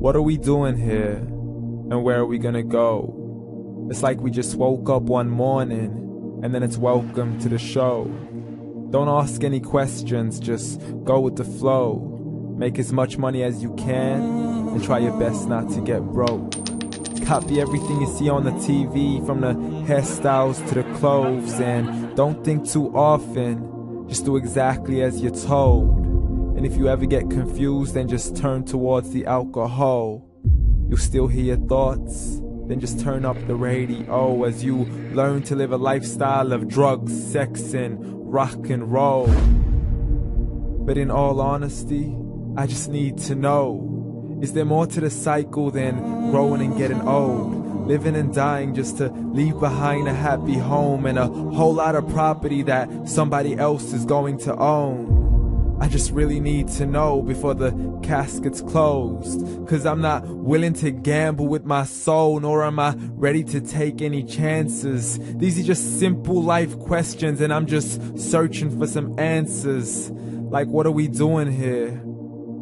What are we doing here? And where are we gonna go? It's like we just woke up one morning and then it's welcome to the show. Don't ask any questions, just go with the flow. Make as much money as you can and try your best not to get broke. Copy everything you see on the TV, from the hairstyles to the clothes, and don't think too often, just do exactly as you're told. And if you ever get confused, then just turn towards the alcohol. You'll still hear your thoughts, then just turn up the radio as you learn to live a lifestyle of drugs, sex, and rock and roll. But in all honesty, I just need to know, is there more to the cycle than growing and getting old? Living and dying just to leave behind a happy home and a whole lot of property that somebody else is going to own. I just really need to know before the casket's closed, 'cause I'm not willing to gamble with my soul, nor am I ready to take any chances. These are just simple life questions and I'm just searching for some answers. Like, what are we doing here?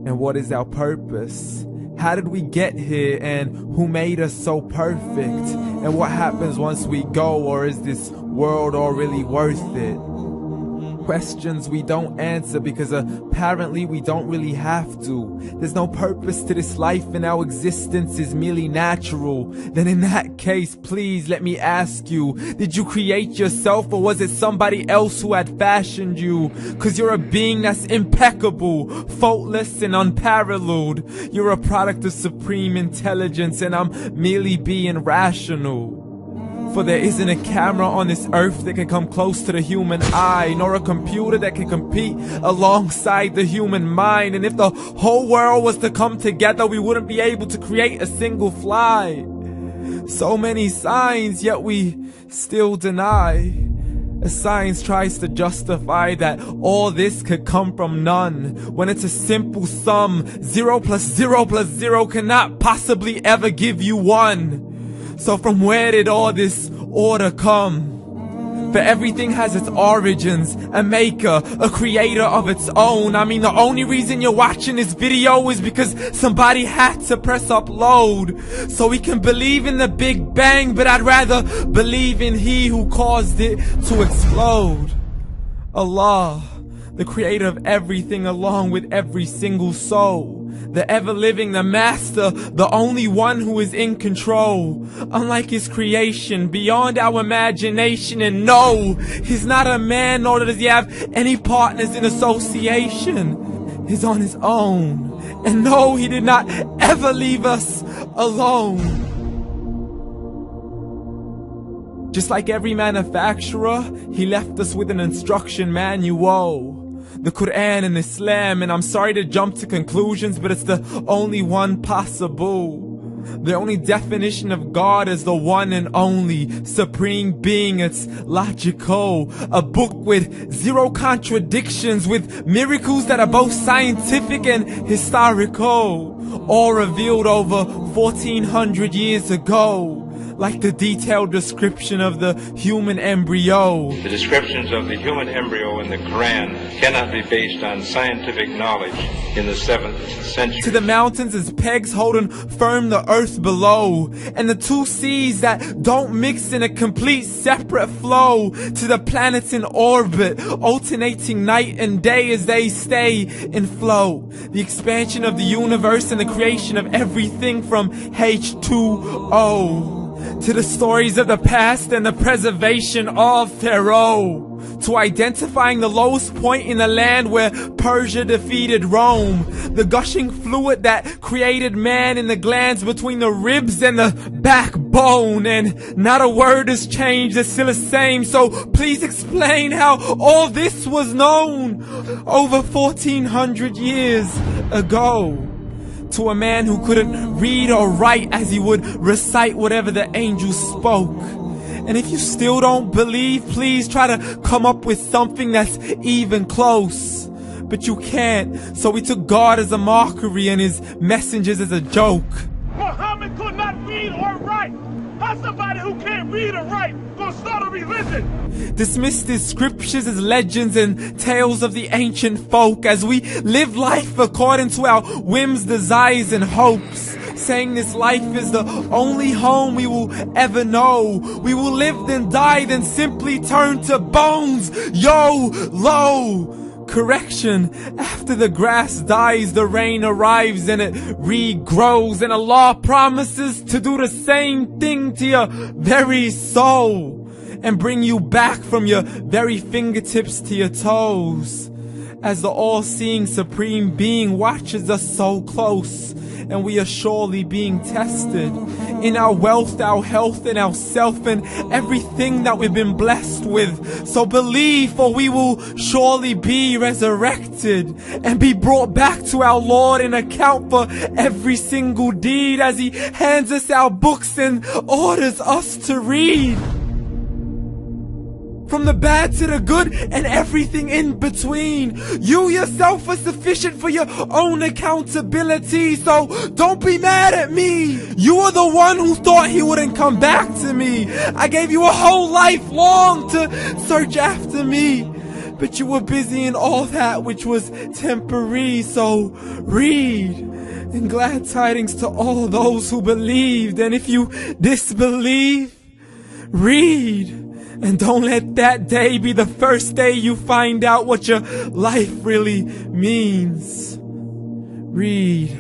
And what is our purpose? How did we get here, and who made us so perfect? And what happens once we go, or is this world all really worth it? Questions we don't answer because apparently we don't really have to. There's no purpose to this life and our existence is merely natural. Then in that case, please let me ask you, did you create yourself, or was it somebody else who had fashioned you? 'Cause you're a being that's impeccable, faultless and unparalleled. You're a product of supreme intelligence and I'm merely being rational. For there isn't a camera on this earth that can come close to the human eye, nor a computer that can compete alongside the human mind. And if the whole world was to come together, we wouldn't be able to create a single fly. So many signs, yet we still deny. As science tries to justify that all this could come from none, when it's a simple sum. 0 plus 0 plus 0 cannot possibly ever give you 1. So from where did all this order come? For everything has its origins, a maker, a creator of its own. I mean, the only reason you're watching this video is because somebody had to press upload. So we can believe in the Big Bang, but I'd rather believe in He who caused it to explode. Allah, the creator of everything along with every single soul. The ever-living, the master, the only one who is in control. Unlike his creation, beyond our imagination. And no, he's not a man, nor does he have any partners in association. He's on his own. And no, he did not ever leave us alone. Just like every manufacturer, he left us with an instruction manual. The Quran and Islam, and I'm sorry to jump to conclusions, but it's the only one possible. The only definition of God is the one and only supreme being. It's logical, a book with 0 contradictions, with miracles that are both scientific and historical, all revealed over 1400 years ago. Like the detailed description of the human embryo. The descriptions of the human embryo in the Quran cannot be based on scientific knowledge in the 7th century. To the mountains as pegs holding firm the earth below, and the 2 seas that don't mix in a complete separate flow. To the planets in orbit, alternating night and day as they stay in flow. The expansion of the universe and the creation of everything from H2O. To the stories of the past and the preservation of Pharaoh. To identifying the lowest point in the land where Persia defeated Rome. The gushing fluid that created man in the glands between the ribs and the backbone. And not a word has changed, it's still the same. So please explain how all this was known over 1400 years ago. To a man who couldn't read or write, as he would recite whatever the angels spoke. And if you still don't believe, please try to come up with something that's even close. But you can't, so we took God as a mockery and his messengers as a joke. Muhammad could not read or write. How's somebody who can't read or write gonna start a religion? Dismissed his scriptures as legends and tales of the ancient folk, as we live life according to our whims, desires, and hopes. saying this life is the only home we will ever know. We will live then die, then simply turn to bones. YOLO! Correction, after the grass dies, the rain arrives and it regrows, and Allah promises to do the same thing to your very soul and bring you back from your very fingertips to your toes, as the all-seeing supreme being watches us so close, and we are surely being tested in our wealth, our health, and our self, and everything that we've been blessed with. So believe, for we will surely be resurrected and be brought back to our Lord and account for every single deed, as He hands us our books and orders us to read. From the bad to the good and everything in between. You yourself are sufficient for your own accountability, so don't be mad at me. You are the one who thought He wouldn't come back to me. I gave you a whole life long to search after me, but you were busy in all that which was temporary. So read, and glad tidings to all those who believed. And if you disbelieve, read. And don't let that day be the first day you find out what your life really means. Read.